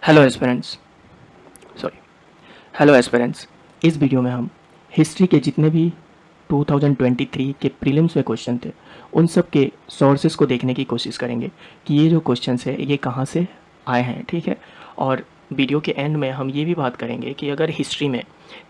Hello aspirants sorry hello aspirants. इस video में हम हिस्ट्री के जितने भी 2023 के प्रीलिम्स में क्वेश्चन थे उन सब के सोर्सेज को देखने की कोशिश करेंगे कि ये जो क्वेश्चंस है ये कहाँ से आए हैं। ठीक है। और वीडियो के एंड में हम ये भी बात करेंगे कि अगर हिस्ट्री में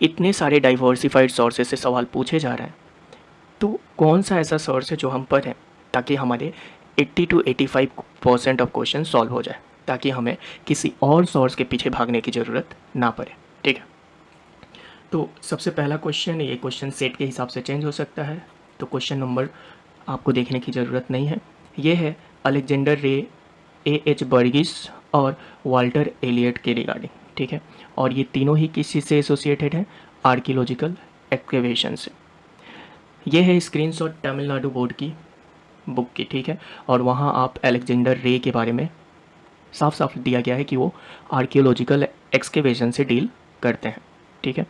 इतने सारे डाइवर्सिफाइड सोर्सेज से सवाल पूछे जा रहे हैं तो कौन सा ऐसा सोर्स है जो हम पढ़ें ताकि हमारे 80 to 85% ऑफ क्वेश्चन सॉल्व हो जाए, ताकि हमें किसी और सोर्स के पीछे भागने की ज़रूरत ना पड़े। ठीक है। तो सबसे पहला क्वेश्चन, ये क्वेश्चन सेट के हिसाब से चेंज हो सकता है, तो क्वेश्चन नंबर आपको देखने की ज़रूरत नहीं है। ये है अलेक्जेंडर रे, एच बर्गिस और वाल्टर एलियट के रिगार्डिंग। ठीक है। और ये तीनों ही किस चीज़ से एसोसिएटेड हैं? आर्कियोलॉजिकल एक्सकेवेशन से। ये है स्क्रीनशॉट तमिलनाडु बोर्ड की बुक की। ठीक है। और वहाँ आप अलेक्जेंडर रे के बारे में साफ साफ दिया गया है कि वो आर्कियोलॉजिकल एक्सकेवेशन से डील करते हैं। ठीक है।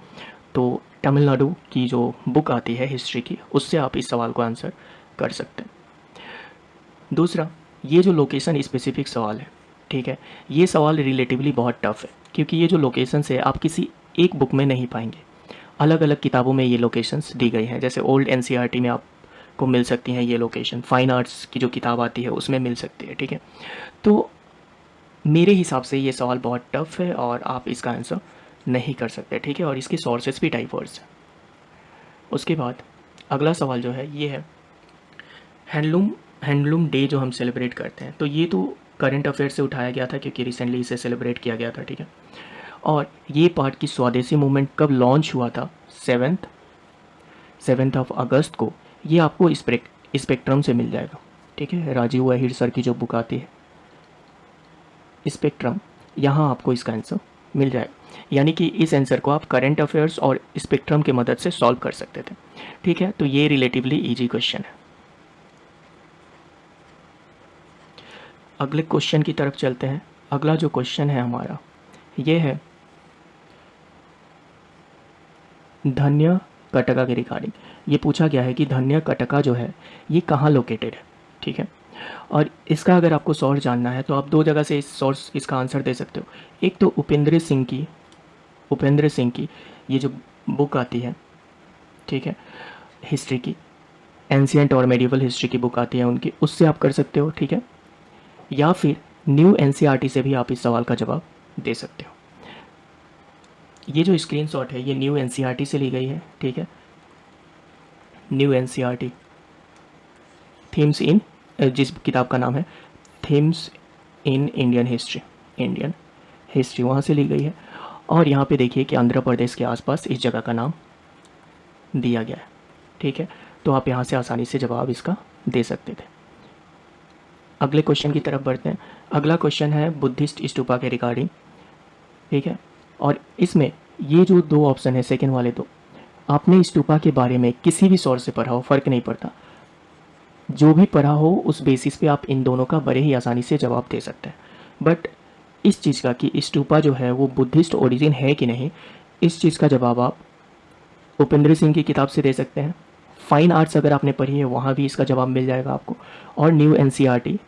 तो तमिलनाडु की जो बुक आती है हिस्ट्री की, उससे आप इस सवाल को आंसर कर सकते हैं। दूसरा, ये जो लोकेशन स्पेसिफिक सवाल है, ठीक है, ये सवाल रिलेटिवली बहुत टफ है क्योंकि ये जो लोकेशन है आप किसी एक बुक में नहीं पाएंगे। अलग अलग किताबों में ये लोकेशंस दी गई हैं, जैसे ओल्ड एनसीईआरटी में आपको मिल सकती हैं ये लोकेशन, फाइन आर्ट्स की जो किताब आती है उसमें मिल सकती है। ठीक है। तो मेरे हिसाब से ये सवाल बहुत टफ है और आप इसका आंसर नहीं कर सकते। ठीक है। और इसके सोर्सेस भी डाइवर्स हैं। उसके बाद अगला सवाल जो है ये है हैंडलूम हैंडलूम डे जो हम सेलिब्रेट करते हैं, तो ये तो करंट अफेयर से उठाया गया था क्योंकि रिसेंटली इसे सेलिब्रेट किया गया था। ठीक है। और ये पार्ट की स्वदेशी मूवमेंट कब लॉन्च हुआ था? 7 ऑफ अगस्त को। ये आपको स्पेक्ट्रम से मिल जाएगा। ठीक है। राजीव अहिर सर की जो बुक आती है स्पेक्ट्रम, यहाँ आपको इसका आंसर मिल जाएगा। यानी कि इस आंसर को आप करंट अफेयर्स और स्पेक्ट्रम की मदद से सॉल्व कर सकते थे। ठीक है। तो ये रिलेटिवली इजी क्वेश्चन है। अगले क्वेश्चन की तरफ चलते हैं। अगला जो क्वेश्चन है हमारा ये है धन्य कटका के रिगार्डिंग। ये पूछा गया है कि धन्य कटका जो है ये कहाँ लोकेटेड है। ठीक है। और इसका अगर आपको सोर्स जानना है तो आप दो जगह से इस सोर्स इसका आंसर दे सकते हो। एक तो उपेंद्र सिंह की ये जो बुक आती है, ठीक है, हिस्ट्री की, एंशियंट और मेडिवल हिस्ट्री की बुक आती है उनकी, उससे आप कर सकते हो। ठीक है। या फिर न्यू एनसीईआरटी से भी आप इस सवाल का जवाब दे सकते हो। ये जो स्क्रीनशॉट है ये न्यू एनसीईआरटी से ली गई है। ठीक है। न्यू एनसीईआरटी थीम्स इन, जिस किताब का नाम है थीम्स इन इंडियन हिस्ट्री, वहाँ से ली गई है। और यहाँ पे देखिए कि आंध्र प्रदेश के आसपास इस जगह का नाम दिया गया है। ठीक है। तो आप यहाँ से आसानी से जवाब इसका दे सकते थे। अगले क्वेश्चन की तरफ बढ़ते हैं। अगला क्वेश्चन है बुद्धिस्ट स्तूपा के रिगार्डिंग। ठीक है। और इसमें ये जो दो ऑप्शन है सेकेंड वाले दो, आपने स्तूपा के बारे में किसी भी सोर्स से पढ़ा हो, फ़र्क नहीं पड़ता, जो भी पढ़ा हो उस बेसिस पे आप इन दोनों का बड़े ही आसानी से जवाब दे सकते हैं। बट इस चीज़ का कि स्तूपा जो है वो बुद्धिस्ट ओरिजिन है कि नहीं, इस चीज़ का जवाब आप उपेंद्र सिंह की किताब से दे सकते हैं। फाइन आर्ट्स अगर आपने पढ़ी है वहाँ भी इसका जवाब मिल जाएगा आपको। और न्यू एनसीईआरटी,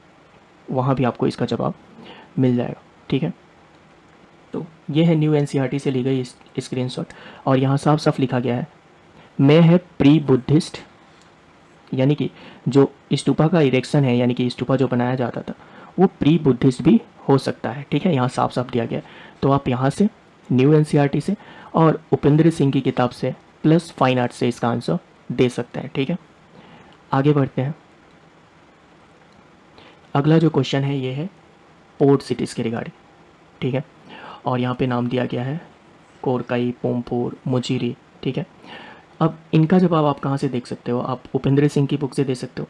वहाँ भी आपको इसका जवाब मिल जाएगा। ठीक है। तो ये है न्यू एनसीईआरटी से ली गई स्क्रीनशॉट। और यहाँ साफ साफ लिखा गया है मैं है प्री बुद्धिस्ट, यानी कि जो स्तूपा का इरेक्शन है, यानी कि स्तूपा जो बनाया जाता था वो प्री बुद्धिस्ट भी हो सकता है। ठीक है। यहाँ साफ साफ दिया गया है। तो आप यहाँ से न्यू एनसीईआरटी से और उपेंद्र सिंह की किताब से प्लस फाइन आर्ट से इसका आंसर दे सकते हैं। ठीक है। आगे बढ़ते हैं। अगला जो क्वेश्चन है ये है पोर्ट सिटीज़ के रिगार्डिंग। ठीक है। और यहाँ पे नाम दिया गया है कोरकाई, पोमपुर, मुजीरी। ठीक है। अब इनका जवाब आप कहाँ से देख सकते हो? आप उपेंद्र सिंह की बुक से दे सकते हो,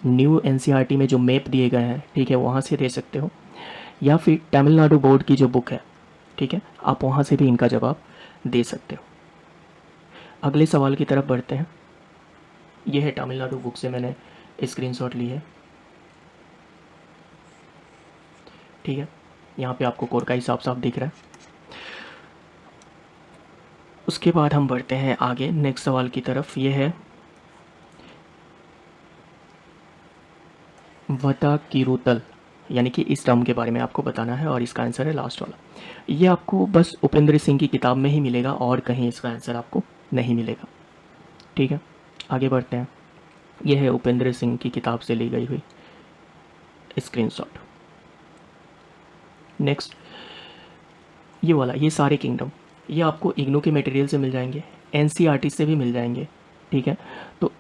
न्यू एनसीईआरटी में जो मैप दिए गए हैं, ठीक है, वहाँ से दे सकते हो, या फिर तमिलनाडु बोर्ड की जो बुक है, ठीक है, आप वहाँ से भी इनका जवाब दे सकते हो। अगले सवाल की तरफ बढ़ते हैं। ये है तमिलनाडु बुक से मैंने स्क्रीनशॉट ली है। ठीक है। यहाँ पे आपको कोरकाई साफ साफ दिख रहा है। उसके बाद हम बढ़ते हैं आगे नेक्स्ट सवाल की तरफ। ये है वता किरुतल यानी कि इस टर्म के बारे में आपको बताना है और इसका आंसर है लास्ट वाला। ये आपको बस उपेंद्र सिंह की किताब में ही मिलेगा और कहीं इसका आंसर आपको नहीं मिलेगा। ठीक है, आगे बढ़ते हैं। यह है उपेंद्र सिंह की किताब से ली गई हुई स्क्रीनशॉट। नेक्स्ट, ये वाला, ये सारे किंगडम ये आपको इग्नू के मटेरियल से मिल जाएंगे, एनसीईआरटी से भी मिल जाएंगे। ठीक है, तो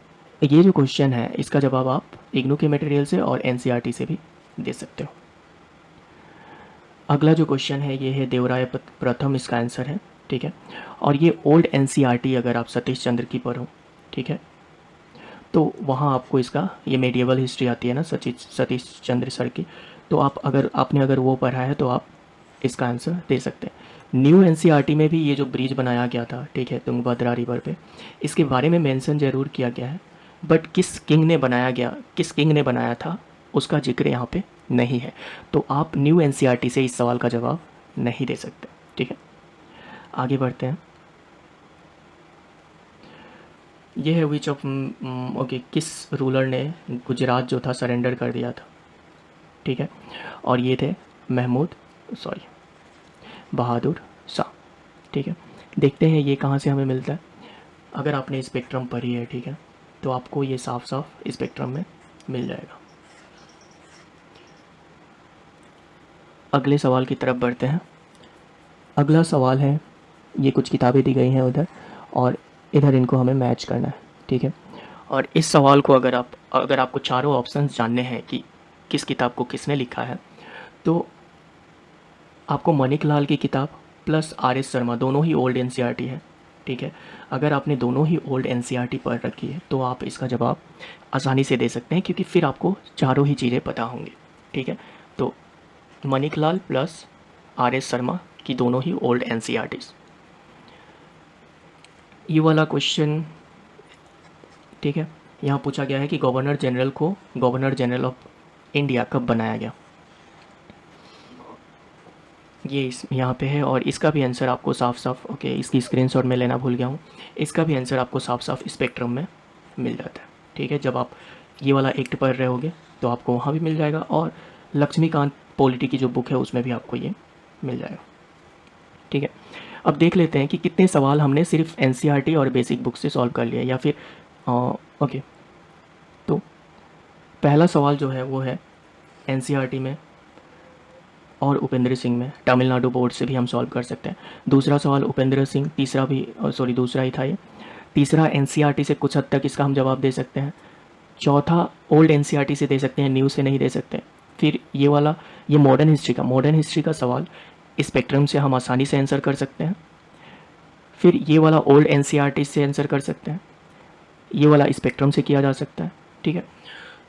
ये जो क्वेश्चन है इसका जवाब आप इग्नू के मटेरियल से और एनसीईआरटी से भी दे सकते हो। अगला जो क्वेश्चन है ये है देवराय प्रथम, इसका आंसर है। ठीक है, और ये ओल्ड एनसीईआरटी अगर आप सतीश चंद्र की पढ़ो, ठीक है, तो वहाँ आपको इसका ये मेडिएवल हिस्ट्री आती है ना सतीश चंद्र सर की, तो आपने अगर वो पढ़ा है तो आप इसका आंसर दे सकते हैं। न्यू एनसीईआरटी में भी ये जो ब्रिज बनाया गया था, ठीक है, तुंगभद्रा रिवर पे, इसके बारे में मेंशन ज़रूर किया गया है, बट किस किंग ने बनाया था उसका जिक्र यहाँ पे नहीं है, तो आप न्यू एनसीईआरटी से इस सवाल का जवाब नहीं दे सकते। ठीक है, आगे बढ़ते हैं। ये है विच ऑफ ओके, किस रूलर ने गुजरात जो था सरेंडर कर दिया था। ठीक है, और ये थे बहादुर शाह। ठीक है, देखते हैं ये कहाँ से हमें मिलता है। अगर आपने स्पेक्ट्रम पढ़ी है, ठीक है, तो आपको ये साफ साफ स्पेक्ट्रम में मिल जाएगा। अगले सवाल की तरफ बढ़ते हैं। अगला सवाल है, ये कुछ किताबें दी गई हैं उधर और इधर इनको हमें मैच करना है। ठीक है, और इस सवाल को अगर आपको चारों ऑप्शंस जानने हैं कि किस किताब को किसने लिखा है, तो आपको मणिक लाल की किताब प्लस आर.एस. शर्मा, दोनों ही ओल्ड एनसीईआरटी है। ठीक है, अगर आपने दोनों ही ओल्ड एनसीईआरटी पढ़ रखी है तो आप इसका जवाब आसानी से दे सकते हैं, क्योंकि फिर आपको चारों ही चीज़ें पता होंगी। ठीक है, तो मणिक लाल प्लस आर.एस. शर्मा की दोनों ही ओल्ड एनसीईआरटीज। ये वाला क्वेश्चन, ठीक है, यहाँ पूछा गया है कि गवर्नर जनरल को गवर्नर जनरल ऑफ इंडिया कब बनाया गया। ये यहाँ पे है और इसका भी आंसर आपको साफ साफ, ओके, इसकी स्क्रीनशॉट में लेना भूल गया हूँ, इसका भी आंसर आपको साफ साफ स्पेक्ट्रम में मिल जाता है। ठीक है, जब आप ये वाला एक्ट पढ़ रहे होगे तो आपको वहाँ भी मिल जाएगा, और लक्ष्मीकांत पॉलिटी की जो बुक है उसमें भी आपको ये मिल जाएगा। ठीक है, अब देख लेते हैं कि कितने सवाल हमने सिर्फ एनसीईआरटी और बेसिक बुक से सॉल्व कर लिए, या फिर ओके, तो पहला सवाल जो है वो है एनसीईआरटी में और उपेंद्र सिंह में, तमिलनाडु बोर्ड से भी हम सॉल्व कर सकते हैं। दूसरा सवाल उपेंद्र सिंह, तीसरा भी दूसरा ही था ये, तीसरा एनसीईआरटी से कुछ हद तक इसका हम जवाब दे सकते हैं। चौथा ओल्ड एनसीईआरटी से दे सकते हैं, न्यू से नहीं दे सकते। फिर ये वाला, ये मॉडर्न हिस्ट्री का सवाल स्पेक्ट्रम से हम आसानी से आंसर कर सकते हैं। फिर ये वाला ओल्ड एनसीईआरटी से आंसर कर सकते हैं, ये वाला स्पेक्ट्रम से किया जा सकता है। ठीक है,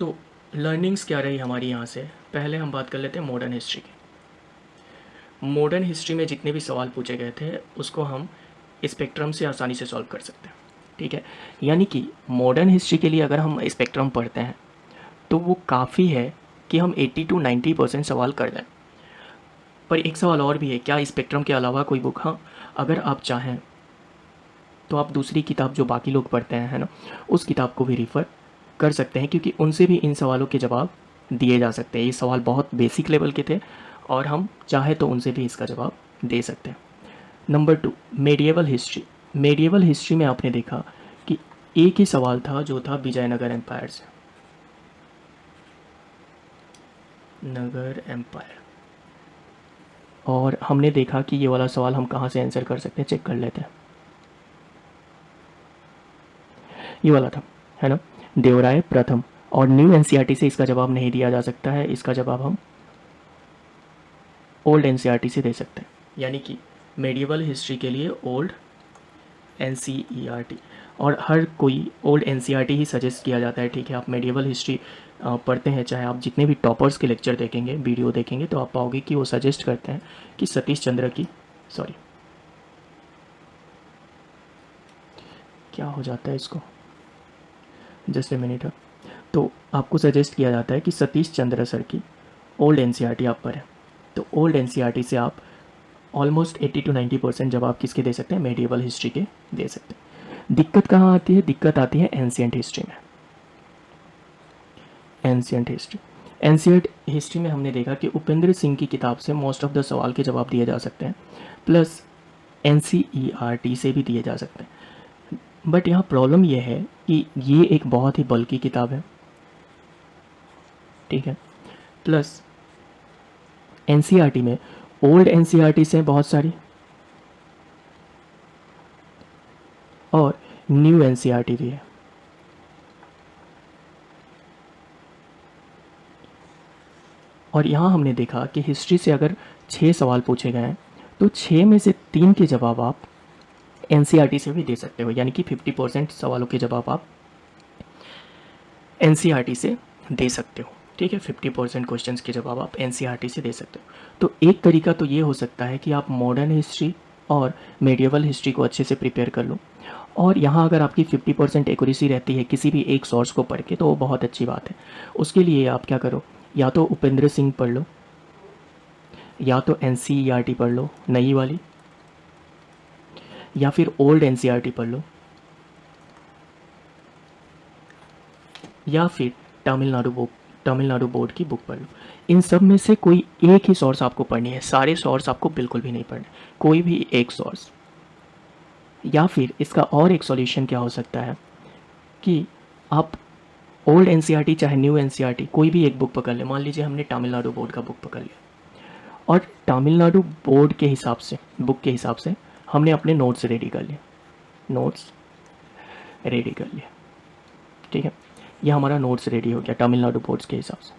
तो लर्निंग्स क्या रही हमारी यहाँ से, पहले हम बात कर लेते हैं मॉडर्न हिस्ट्री की। मॉडर्न हिस्ट्री में जितने भी सवाल पूछे गए थे उसको हम स्पेक्ट्रम से आसानी से सॉल्व कर सकते हैं। ठीक है, यानी कि मॉडर्न हिस्ट्री के लिए अगर हम स्पेक्ट्रम पढ़ते हैं तो वो काफ़ी है कि हम 80 to 90% सवाल कर जाएं। पर एक सवाल और भी है, क्या स्पेक्ट्रम के अलावा कोई बुक, हाँ, अगर आप चाहें तो आप दूसरी किताब जो बाकी लोग पढ़ते हैं, है ना, उस किताब को भी रेफ़र कर सकते हैं, क्योंकि उनसे भी इन सवालों के जवाब दिए जा सकते हैं। ये सवाल बहुत बेसिक लेवल के थे और हम चाहे तो उनसे भी इसका जवाब दे सकते हैं। नंबर 2, मेडिएवल हिस्ट्री में आपने देखा कि एक ही सवाल था जो था विजयनगर एम्पायर से, नगर एम्पायर, और हमने देखा कि ये वाला सवाल हम कहाँ से आंसर कर सकते हैं, चेक कर लेते हैं। ये वाला था, है ना, देवराय प्रथम, और न्यू एनसीईआरटी से इसका जवाब नहीं दिया जा सकता है, इसका जवाब हम ओल्ड एनसीईआरटी से दे सकते हैं। यानी कि मेडिएवल हिस्ट्री के लिए ओल्ड एनसीईआरटी, और हर कोई ओल्ड एनसीईआरटी ही सजेस्ट किया जाता है। ठीक है, आप मेडिएवल हिस्ट्री पढ़ते हैं, चाहे आप जितने भी टॉपर्स के लेक्चर देखेंगे, वीडियो देखेंगे, तो आप पाओगे कि वो सजेस्ट करते हैं कि सतीश चंद्र की, क्या हो जाता है इसको, जस्ट ए मिनट, तो आपको सजेस्ट किया जाता है कि सतीश चंद्र सर की ओल्ड एनसीईआरटी आप पढ़ें। तो ओल्ड एनसीईआरटी से आप ऑलमोस्ट 80 to 90% जवाब किसके दे सकते हैं, मेडिएवल हिस्ट्री के दे सकते हैं। दिक्कत कहाँ आती है, दिक्कत आती है एंशिएंट हिस्ट्री में। एंशिएंट हिस्ट्री एनसीईआरटी हिस्ट्री में हमने देखा कि उपेंद्र सिंह की किताब से मोस्ट ऑफ द सवाल के जवाब दिए जा सकते हैं, प्लस एनसीईआरटी से भी दिए जा सकते हैं। बट यहाँ प्रॉब्लम यह है कि ये एक बहुत ही बल्कि किताब है, ठीक है। प्लस एनसीईआरटी में ओल्ड एनसीईआरटी से बहुत सारी और न्यू एनसीईआरटी भी है। और यहाँ हमने देखा कि हिस्ट्री से अगर 6 सवाल पूछे गए हैं तो 6 में से 3 के जवाब आप एनसीईआरटी से भी दे सकते हो, यानी कि 50% सवालों के जवाब आप एनसीईआरटी से दे सकते हो, ठीक है। 50% क्वेश्चंस के जवाब आप एनसीईआरटी से दे सकते हो। तो एक तरीका तो ये हो सकता है कि आप मॉडर्न हिस्ट्री और मेडिएवल हिस्ट्री को अच्छे से प्रिपेयर कर लो, और यहाँ अगर आपकी 50% एक्यूरेसी रहती है किसी भी एक सोर्स को पढ़ के तो वो बहुत अच्छी बात है। उसके लिए आप क्या करो, या तो उपेंद्र सिंह पढ़ लो, या तो एनसीईआरटी पढ़ लो नई वाली, या फिर ओल्ड एनसीईआरटी पढ़ लो, या फिर तमिलनाडु बोर्ड की बुक पढ़ लो। इन सब में से कोई एक ही सोर्स आपको पढ़नी है, सारे सोर्स आपको बिल्कुल भी नहीं पढ़ने, कोई भी एक सोर्स। या फिर इसका और एक सॉल्यूशन क्या हो सकता है कि आप ओल्ड एनसीईआरटी चाहे न्यू एनसीईआरटी कोई भी एक बुक पकड़ ले। मान लीजिए हमने तमिलनाडु बोर्ड का बुक पकड़ लिया और तमिलनाडु बोर्ड के हिसाब से, बुक के हिसाब से हमने अपने नोट्स रेडी कर लिए, ठीक है। ये हमारा नोट्स रेडी हो गया तमिलनाडु बोर्ड्स के हिसाब से।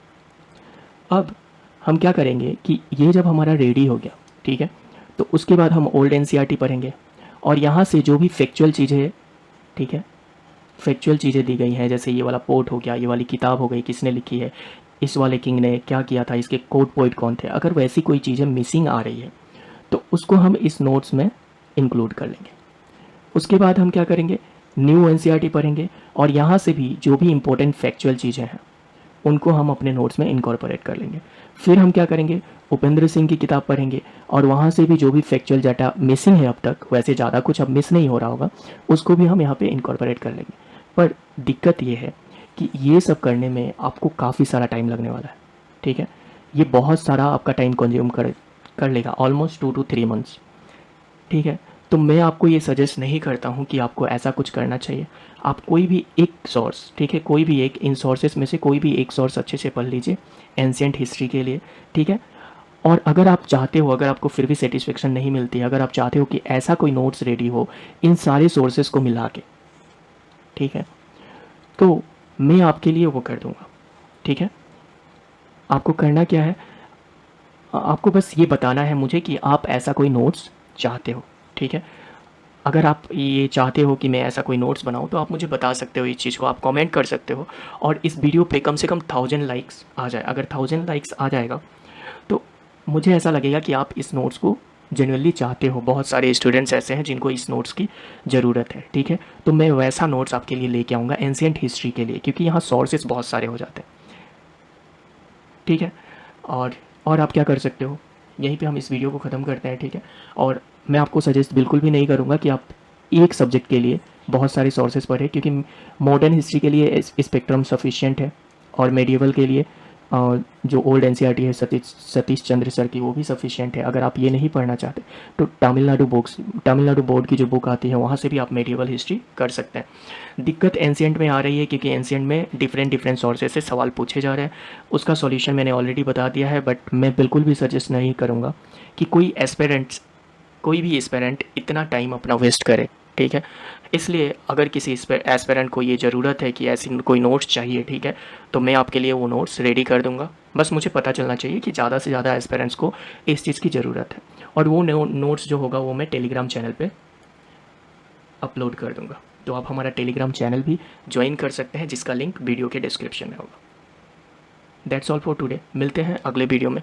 अब हम क्या करेंगे कि ये जब हमारा रेडी हो गया, ठीक है, तो उसके बाद हम ओल्ड एनसीईआरटी पढ़ेंगे और यहाँ से जो भी फैक्चुअल चीज़ें, ठीक है, फैक्चुअल चीज़ें दी गई हैं, जैसे ये वाला पोर्ट हो गया, ये वाली किताब हो गई, किसने लिखी है, इस वाले किंग ने क्या किया था, इसके कोड पोइट कौन थे, अगर वैसी कोई चीज़ें मिसिंग आ रही है तो उसको हम इस नोट्स में इंक्लूड कर लेंगे। उसके बाद हम क्या करेंगे, न्यू एनसीईआरटी पढ़ेंगे और यहाँ से भी जो भी इंपॉर्टेंट फैक्चुअल चीज़ें हैं उनको हम अपने नोट्स में इनकॉर्पोरेट कर लेंगे। फिर हम क्या करेंगे, उपेंद्र सिंह की किताब पढ़ेंगे और वहाँ से भी जो भी फैक्चुअल डाटा मिसिंग है अब तक, वैसे ज़्यादा कुछ अब मिस नहीं हो रहा होगा, उसको भी हम यहाँ पे इनकॉर्पोरेट कर लेंगे। पर दिक्कत ये है कि ये सब करने में आपको काफ़ी सारा टाइम लगने वाला है, ठीक है। ये बहुत सारा आपका टाइम कंज्यूम कर लेगा, ऑलमोस्ट 2 to 3 मंथ्स, ठीक है। तो मैं आपको ये सजेस्ट नहीं करता हूँ कि आपको ऐसा कुछ करना चाहिए। आप कोई भी एक सोर्स, ठीक है, कोई भी एक इन सोर्सेस में से कोई भी एक सोर्स अच्छे से पढ़ लीजिए एंशिएंट हिस्ट्री के लिए, ठीक है। और अगर आप चाहते हो, अगर आपको फिर भी सेटिस्फेक्शन नहीं मिलती, अगर आप चाहते हो कि ऐसा कोई नोट्स रेडी हो इन सारे सोर्सेस को मिला के, ठीक है, तो मैं आपके लिए वो कर दूंगा, ठीक है। आपको करना क्या है, आपको बस ये बताना है मुझे कि आप ऐसा कोई नोट्स चाहते हो, ठीक है। अगर आप ये चाहते हो कि मैं ऐसा कोई नोट्स बनाऊं तो आप मुझे बता सकते हो, इस चीज़ को आप कमेंट कर सकते हो और इस वीडियो पे कम से कम 1000 लाइक्स आ जाए। अगर 1000 लाइक्स आ जाएगा तो मुझे ऐसा लगेगा कि आप इस नोट्स को जेन्युइनली चाहते हो। बहुत सारे स्टूडेंट्स ऐसे हैं जिनको इस नोट्स की ज़रूरत है, ठीक है। तो मैं वैसा नोट्स आपके लिए लेके आऊँगा एंशिएंट हिस्ट्री के लिए, क्योंकि यहाँ सोर्सेस बहुत सारे हो जाते हैं, ठीक है। और आप क्या कर सकते हो, यहीं पे हम इस वीडियो को ख़त्म करते हैं, ठीक है। और मैं आपको सजेस्ट बिल्कुल भी नहीं करूँगा कि आप एक सब्जेक्ट के लिए बहुत सारे सोर्सेज पढ़ें, क्योंकि मॉडर्न हिस्ट्री के लिए स्पेक्ट्रम सफिशिएंट है और मेडिएवल के लिए जो ओल्ड एनसीईआरटी है सतीश चंद्र सर की, वो भी सफिशिएंट है। अगर आप ये नहीं पढ़ना चाहते तो तमिलनाडु बोर्ड की जो बुक आती है वहाँ से भी आप मेडिएवल हिस्ट्री कर सकते हैं। दिक्कत एंशिएंट में आ रही है क्योंकि एंशिएंट में डिफरेंट सोर्सेज से सवाल पूछे जा रहे हैं। उसका सॉल्यूशन मैंने ऑलरेडी बता दिया है, बट मैं बिल्कुल भी सजेस्ट नहीं करूँगा कि कोई भी एस्पेरेंट इतना टाइम अपना वेस्ट करे, ठीक है। इसलिए अगर किसी एस्पेरेंट को ये ज़रूरत है कि ऐसी कोई नोट्स चाहिए, ठीक है, तो मैं आपके लिए वो नोट्स रेडी कर दूंगा। बस मुझे पता चलना चाहिए कि ज़्यादा से ज़्यादा एस्पेरेंट्स को इस चीज़ की ज़रूरत है, और वो नोट्स जो होगा वो मैं टेलीग्राम चैनल पे अपलोड कर दूंगा। तो आप हमारा टेलीग्राम चैनल भी ज्वाइन कर सकते हैं, जिसका लिंक वीडियो के डिस्क्रिप्शन में होगा। दैट्स ऑल फॉर टुडे, मिलते हैं अगले वीडियो में।